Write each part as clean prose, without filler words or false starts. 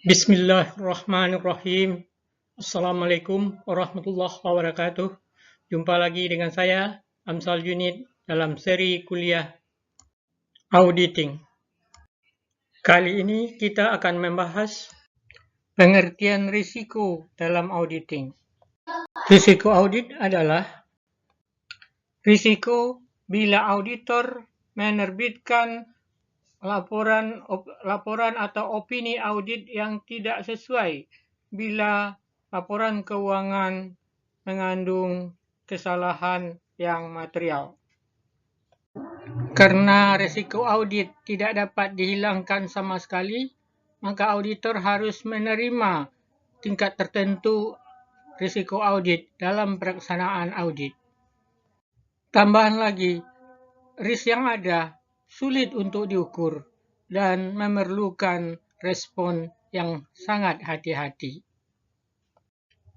Bismillahirrahmanirrahim. Assalamualaikum warahmatullahi wabarakatuh. Jumpa lagi dengan saya, Amsal Junid, dalam seri kuliah Auditing. Kali ini kita akan membahas pengertian risiko dalam auditing. Risiko audit adalah risiko bila auditor menerbitkan laporan atau opini audit yang tidak sesuai bila laporan keuangan mengandung kesalahan yang material. Karena risiko audit tidak dapat dihilangkan sama sekali, maka auditor harus menerima tingkat tertentu risiko audit dalam pelaksanaan audit. Tambahan lagi, risk yang ada sulit untuk diukur dan memerlukan respon yang sangat hati-hati.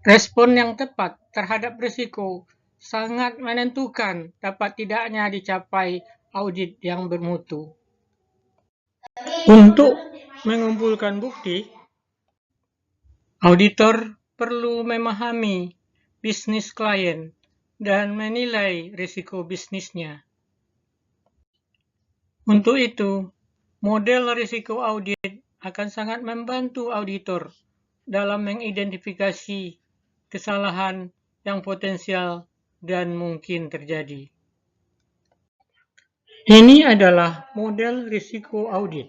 Respon yang tepat terhadap risiko sangat menentukan dapat tidaknya dicapai audit yang bermutu. Untuk mengumpulkan bukti, auditor perlu memahami bisnis klien dan menilai risiko bisnisnya. Untuk itu, model risiko audit akan sangat membantu auditor dalam mengidentifikasi kesalahan yang potensial dan mungkin terjadi. Ini adalah model risiko audit.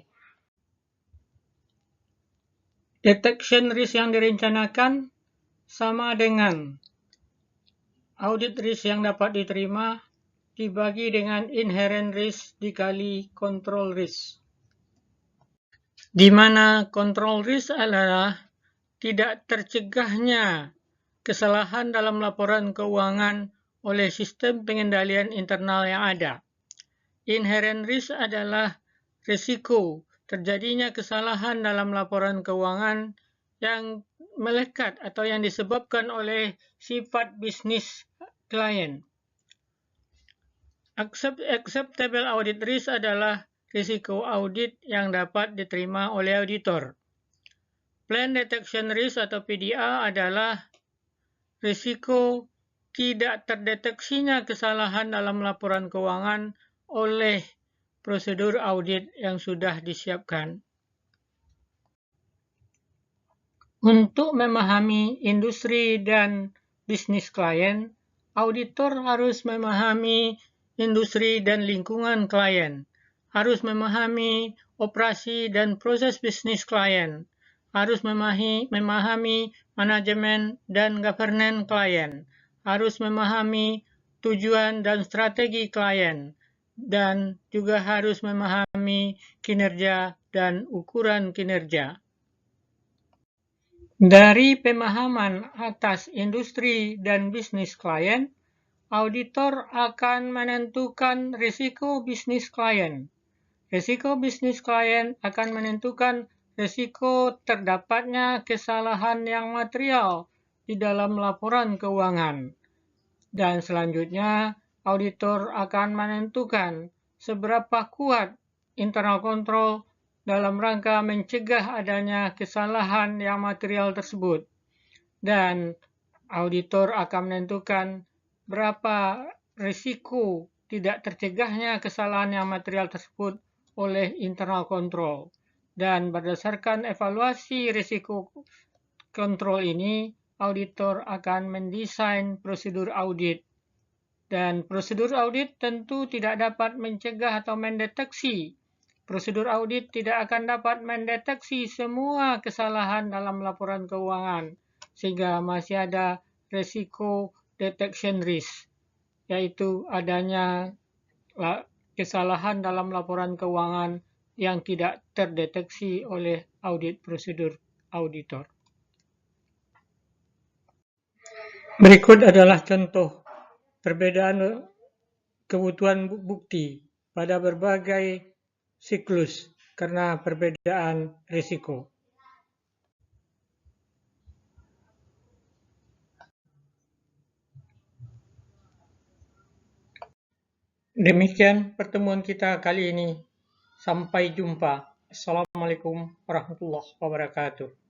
Detection risk yang direncanakan sama dengan audit risk yang dapat diterima dibagi dengan inherent risk dikali control risk, di mana control risk adalah tidak tercegahnya kesalahan dalam laporan keuangan oleh sistem pengendalian internal yang ada. Inherent risk adalah risiko terjadinya kesalahan dalam laporan keuangan yang melekat atau yang disebabkan oleh sifat bisnis klien. Acceptable audit risk adalah risiko audit yang dapat diterima oleh auditor. Plan detection risk atau PDR adalah risiko tidak terdeteksinya kesalahan dalam laporan keuangan oleh prosedur audit yang sudah disiapkan. Untuk memahami industri dan bisnis klien, auditor harus memahami industri dan lingkungan klien, harus memahami operasi dan proses bisnis klien, harus memahami manajemen dan governance klien, harus memahami tujuan dan strategi klien, dan juga harus memahami kinerja dan ukuran kinerja. Dari pemahaman atas industri dan bisnis klien, auditor akan menentukan risiko bisnis klien. Risiko bisnis klien akan menentukan risiko terdapatnya kesalahan yang material di dalam laporan keuangan. Dan selanjutnya, auditor akan menentukan seberapa kuat internal control dalam rangka mencegah adanya kesalahan yang material tersebut. Dan auditor akan menentukan berapa risiko tidak tercegahnya kesalahan yang material tersebut oleh internal control. Dan berdasarkan evaluasi risiko kontrol ini, auditor akan mendesain prosedur audit. Dan prosedur audit tentu tidak dapat mencegah atau mendeteksi. Prosedur audit tidak akan dapat mendeteksi semua kesalahan dalam laporan keuangan, sehingga masih ada risiko detection risk, yaitu adanya kesalahan dalam laporan keuangan yang tidak terdeteksi oleh audit prosedur auditor. Berikut adalah contoh perbedaan kebutuhan bukti pada berbagai siklus karena perbedaan risiko. Demikian pertemuan kita kali ini. Sampai jumpa. Assalamualaikum warahmatullahi wabarakatuh.